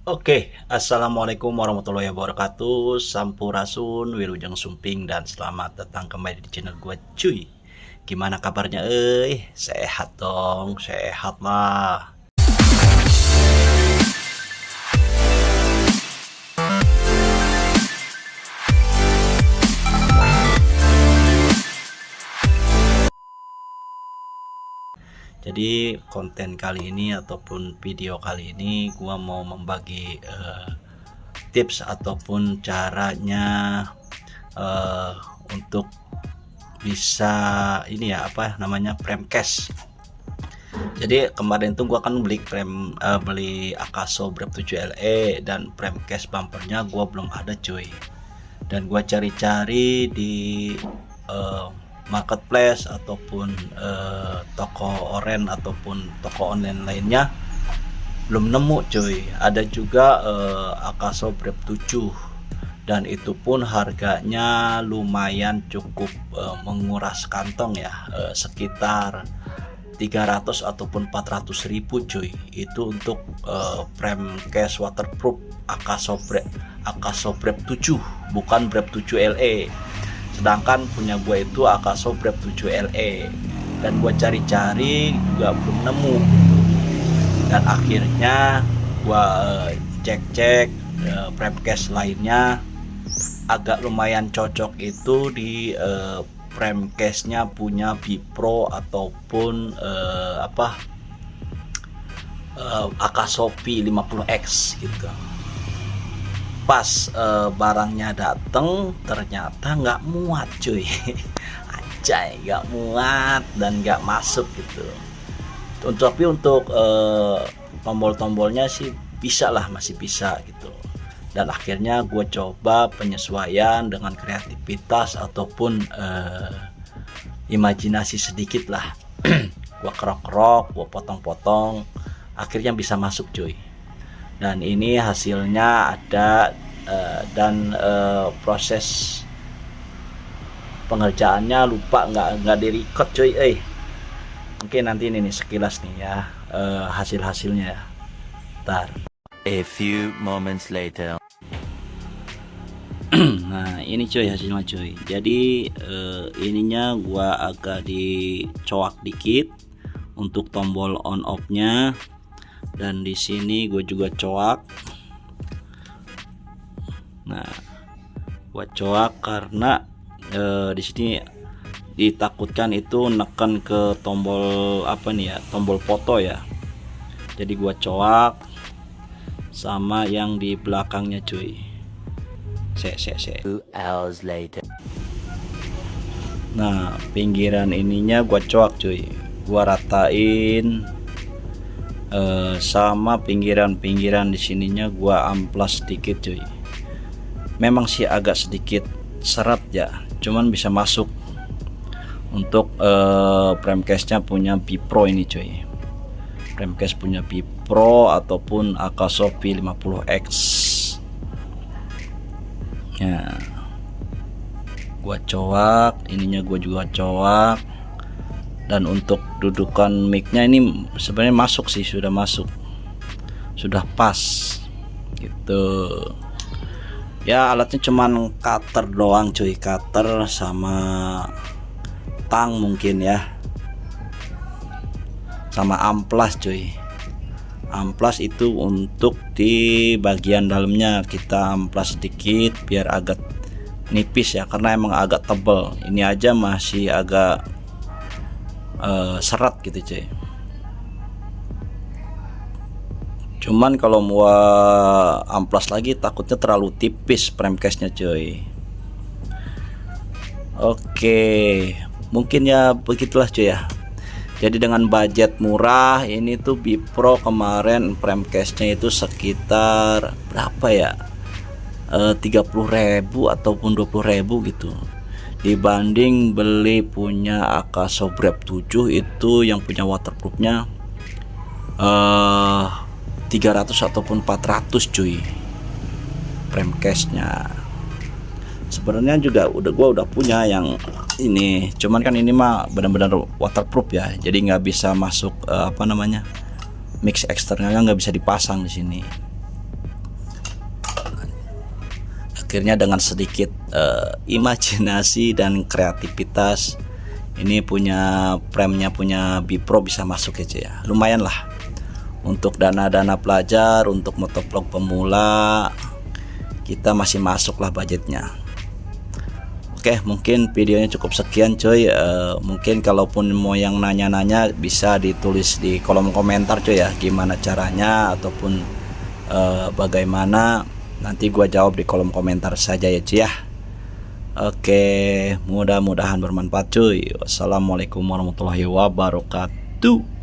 Oke, assalamualaikum warahmatullahi wabarakatuh. Sampurasun, Wilujeng Sumping, dan selamat datang kembali di channel gue, cuy. Gimana kabarnya? Sehat dong, sehat lah. Jadi konten kali ini ataupun video kali ini gua mau membagi tips ataupun caranya untuk bisa ini ya, apa namanya, frame cache. Jadi kemarin tuh gua kan beli Akaso Brave 7 LE, dan frame cache bumpernya gua belum ada, cuy. Dan gua cari-cari di marketplace ataupun toko oren ataupun toko online lainnya, belum nemu, cuy. Ada juga Akaso Brave 7, dan itu pun harganya lumayan cukup menguras kantong ya, sekitar 300 ataupun 400 ribu, cuy. Itu untuk frame case waterproof Akaso Brave 7, bukan Brave 7 LE. Sedangkan punya gue itu Akaso Brave 7 LE, dan gue cari-cari juga belum nemu gitu. Dan akhirnya gue cek-cek frame case lainnya, agak lumayan cocok itu di frame case nya punya Bipro ataupun Akaso P50X gitu. Pas barangnya dateng, ternyata nggak muat, cuy. Anjay, nggak muat dan nggak masuk gitu. Tapi untuk tombol-tombolnya sih bisa lah, masih bisa gitu. Dan akhirnya gue coba penyesuaian dengan kreativitas ataupun imajinasi sedikit lah. Gue kerok-kerok, gue potong-potong, akhirnya bisa masuk, cuy. Dan ini hasilnya ada, dan proses pengerjaannya lupa nggak di record, cuy. Mungkin nanti ini nih sekilas nih ya, hasilnya. Ntar. A few moments later. Nah ini, cuy, hasilnya, cuy. Jadi ininya gua agak dicoak dikit untuk tombol on off nya, dan di sini gue juga coak. Nah, gue coak karena di sini ditakutkan itu neken ke tombol apa nih ya, tombol foto ya. Jadi gue coak sama yang di belakangnya, cuy. 2 hours later. Nah, pinggiran ininya gue coak, cuy. Gue ratain, sama pinggiran di sininya gua amplas sedikit, cuy. Memang sih agak sedikit seret ya, cuman bisa masuk untuk frame case nya punya Bipro ini, cuy. Frame case punya Bipro ataupun Akaso P50X ya. Gua coak, ininya gua juga coak. Dan untuk dudukan mic-nya ini sebenarnya masuk sih, sudah masuk, sudah pas gitu ya. Alatnya cuman cutter doang, cuy, cutter sama tang mungkin ya, sama amplas, cuy. Amplas itu untuk di bagian dalamnya kita amplas sedikit biar agak nipis ya, karena emang agak tebal. Ini aja masih agak seret gitu, cuy. Cuman kalau mau amplas lagi takutnya terlalu tipis frame case nya, cuy. Oke, mungkin ya begitulah, cuy ya. Jadi dengan budget murah ini tuh Bipro kemarin frame case nya itu sekitar berapa ya, 30.000 ataupun 20.000 gitu, dibanding beli punya Akaso Brave 7 itu yang punya waterproofnya 300 ataupun 400, cuy, frame case nya. Sebenarnya juga gua udah punya yang ini, cuman kan ini mah benar-benar waterproof ya, jadi nggak bisa masuk mix eksternalnya nggak bisa dipasang di sini. akhirnya dengan sedikit imajinasi dan kreativitas ini punya frame-nya punya Bipro bisa masuk ya cuy ya. Lumayan lah untuk dana-dana pelajar, untuk motovlog pemula kita masih masuk lah budgetnya. Oke, mungkin videonya cukup sekian cuy. Mungkin kalaupun mau yang nanya-nanya bisa ditulis di kolom komentar cuy ya, gimana caranya ataupun bagaimana, nanti gua jawab di kolom komentar saja ya cuy ya. Oke, mudah-mudahan bermanfaat cuy. Wassalamualaikum warahmatullahi wabarakatuh.